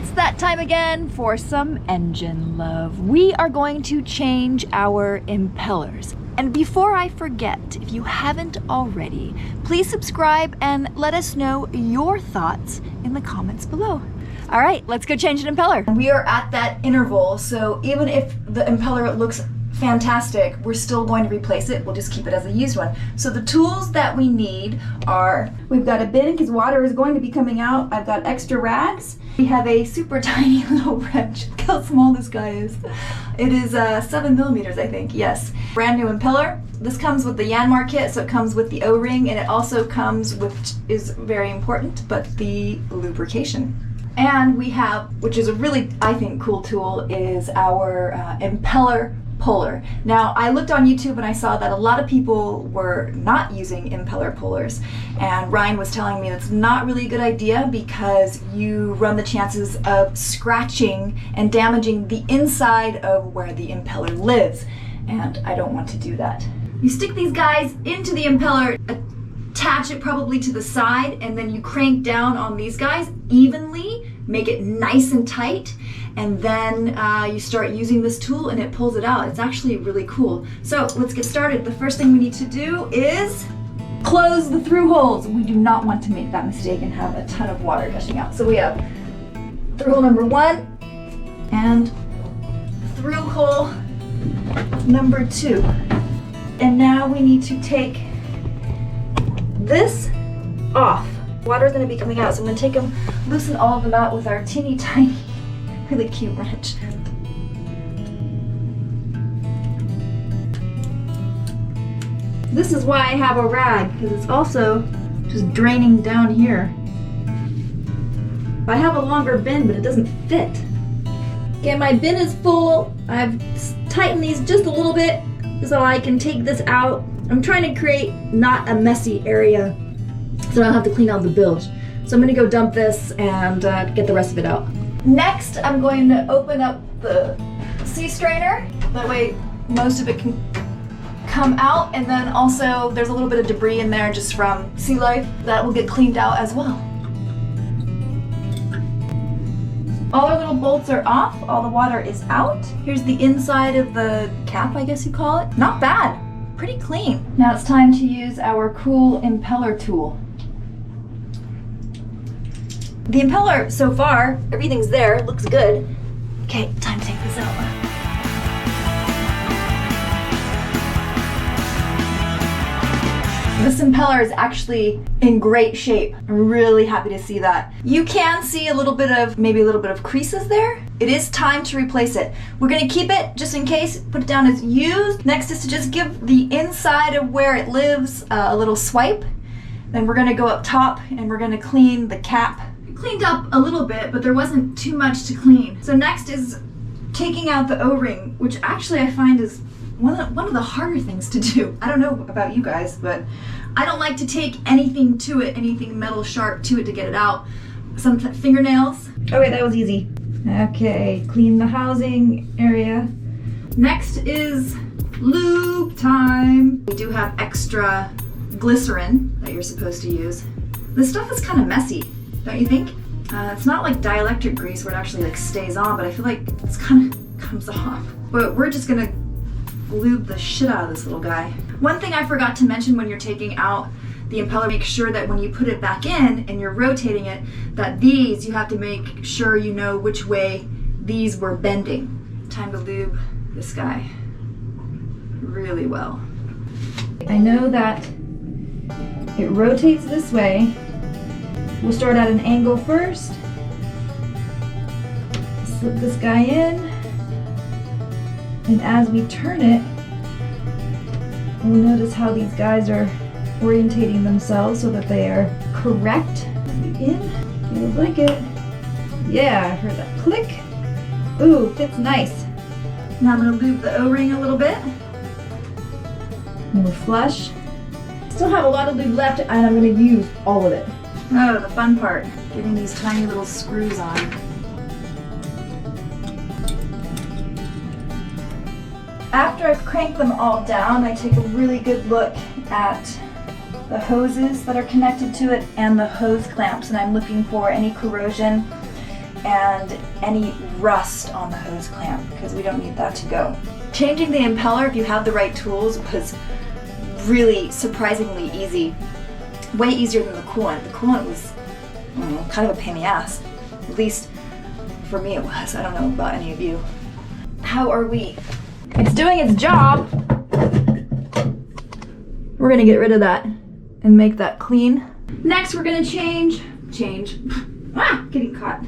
It's that time again for some engine love. We are going to change our impellers. And before I forget, if you haven't already, please subscribe and let us know your thoughts in the comments below. All right, let's go change an impeller. We are at that interval, so even if the impeller looks fantastic, we're still going to replace it. We'll just keep it as a used one. So the tools that we need are, we've got a bin because water is going to be coming out. I've got extra rags. We have a super tiny little wrench. Look how small this guy is. It is 7 millimeters, I think, yes. Brand new impeller. This comes with the Yanmar kit, so it comes with the O-ring, and it also comes with, which is very important, but the lubrication. And we have, which is a really, I think, cool tool, is our impeller puller. Now, I looked on YouTube and I saw that a lot of people were not using impeller pullers, and Ryan was telling me that's not really a good idea because you run the chances of scratching and damaging the inside of where the impeller lives, and I don't want to do that. You stick these guys into the impeller, attach it probably to the side, and then you crank down on these guys evenly, make it nice and tight, and then you start using this tool and it pulls it out. It's actually really cool. So let's get started. The first thing we need to do is close the through holes. We do not want to make that mistake and have a ton of water gushing out. So we have through hole number 1 and through hole number 2. And now we need to take this off. Water is going to be coming out, so I'm going to take them, loosen all of them out with our teeny tiny, really cute wrench. This is why I have a rag, because it's also just draining down here. I have a longer bin, but it doesn't fit. Okay, my bin is full. I've tightened these just a little bit so I can take this out. I'm trying to create not a messy area so I don't have to clean out the bilge. So I'm gonna go dump this and get the rest of it out. Next, I'm going to open up the sea strainer. That way most of it can come out, and then also there's a little bit of debris in there just from sea life that will get cleaned out as well. All our little bolts are off, all the water is out. Here's the inside of the cap, I guess you call it. Not bad, pretty clean. Now it's time to use our cool impeller tool. The impeller, so far, everything's there, looks good. Okay, time to take this out. This impeller is actually in great shape. I'm really happy to see that. You can see a little bit of, maybe a little bit of creases there. It is time to replace it. We're gonna keep it just in case, put it down as used. Next is to just give the inside of where it lives a little swipe. Then we're gonna go up top and we're gonna clean the cap. Cleaned up a little bit, but there wasn't too much to clean. So next is taking out the O-ring, which actually I find is one of the harder things to do. I don't know about you guys, but I don't like to take anything to it, anything metal sharp to it to get it out. Some fingernails. Oh wait, that was easy. Okay, clean the housing area. Next is lube time. We do have extra glycerin that you're supposed to use. This stuff is kind of messy, don't you think? It's not like dielectric grease where it actually like stays on, but I feel like it's kind of comes off. But we're just gonna lube the shit out of this little guy. One thing I forgot to mention when you're taking out the impeller, make sure that when you put it back in and you're rotating it, that these, you have to make sure you know which way these were bending. Time to lube this guy really well. I know that it rotates this way. We'll start at an angle first. Slip this guy in. And as we turn it, we'll notice how these guys are orientating themselves so that they are correct. In. Feels like it. Yeah, I heard that click. Ooh, fits nice. Now I'm gonna lube the O-ring a little bit. And we're flush. Still have a lot of lube left, and I'm gonna use all of it. Oh, the fun part, getting these tiny little screws on. After I've cranked them all down, I take a really good look at the hoses that are connected to it and the hose clamps, and I'm looking for any corrosion and any rust on the hose clamp, because we don't need that to go. Changing the impeller, if you have the right tools, was really surprisingly easy. Way easier than the coolant. The coolant was kind of a pain in the ass. At least for me it was. I don't know about any of you. How are we? It's doing its job. We're gonna get rid of that and make that clean. Next we're gonna change. Getting caught.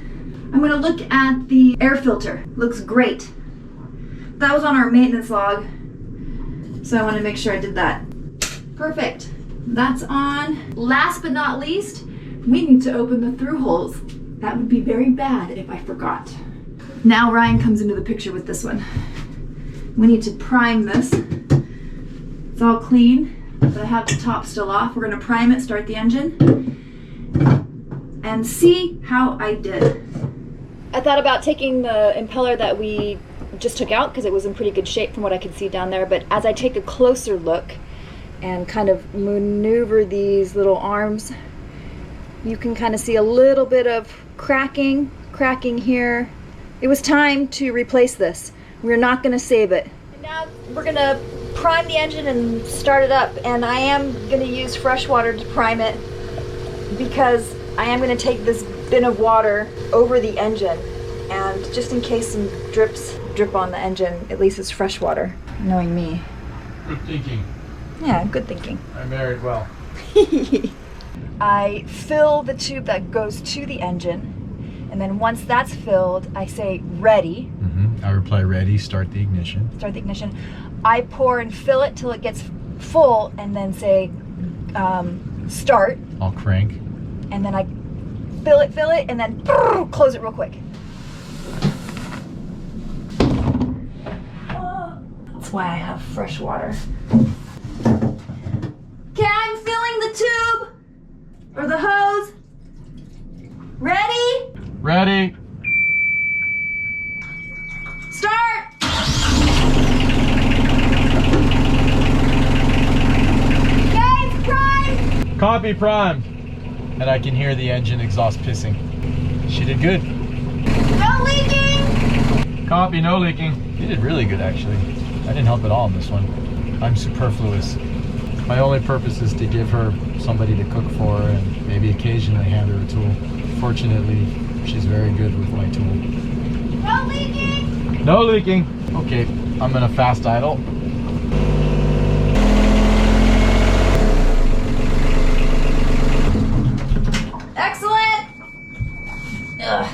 I'm gonna look at the air filter. Looks great. That was on our maintenance log, so I want to make sure I did that. Perfect. That's on. Last but not least, we need to open the through holes. That would be very bad if I forgot. Now Ryan comes into the picture with this one. We need to prime this. It's all clean, but I have the top still off. We're gonna prime it, start the engine, and see how I did. I thought about taking the impeller that we just took out because it was in pretty good shape from what I could see down there, but as I take a closer look and kind of maneuver these little arms, you can kind of see a little bit of cracking here. It was time to replace this. We're not going to save it. Now we're going to prime the engine and start it up, and I am going to use fresh water to prime it because I am going to take this bin of water over the engine, and just in case some drips drip on the engine, at least it's fresh water, knowing me. Good thinking. Yeah, good thinking. I married well. I fill the tube that goes to the engine, and then once that's filled, I say ready. I reply ready, start the ignition. Start the ignition. I pour and fill it till it gets full, and then say start. I'll crank. And then I fill it, and then close it real quick. That's why I have fresh water. Okay, I'm filling the tube, or the hose. Ready? Ready. Start! Okay, it's primed! Copy, primed. And I can hear the engine exhaust pissing. She did good. No leaking! Copy, no leaking. You did really good, actually. I didn't help at all on this one. I'm superfluous. My only purpose is to give her somebody to cook for and maybe occasionally hand her a tool. Fortunately, she's very good with my tool. No leaking! No leaking. Okay, I'm gonna fast idle. Excellent! Ugh.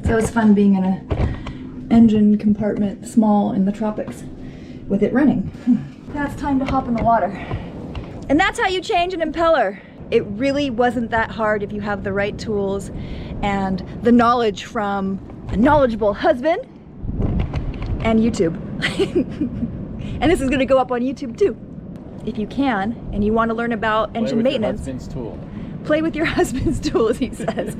So it's fun being in an engine compartment, small in the tropics, with it running. Now it's time to hop in the water. And that's how you change an impeller. It really wasn't that hard if you have the right tools and the knowledge from a knowledgeable husband and YouTube. And this is gonna go up on YouTube too. If you can, and you wanna learn about engine maintenance. Your husband's tool. Play with your husband's tools, he says.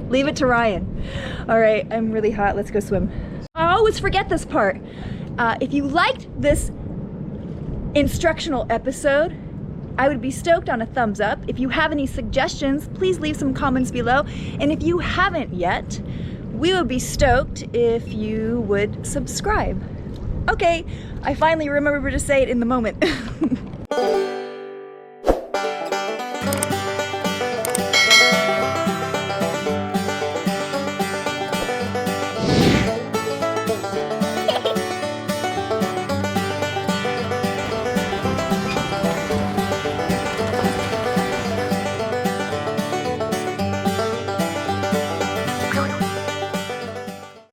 Leave it to Ryan. All right, I'm really hot, let's go swim. I always forget this part. If you liked this instructional episode, I would be stoked on a thumbs up. If you have any suggestions, please leave some comments below. And if you haven't yet, we would be stoked if you would subscribe. Okay, I finally remembered to say it in the moment.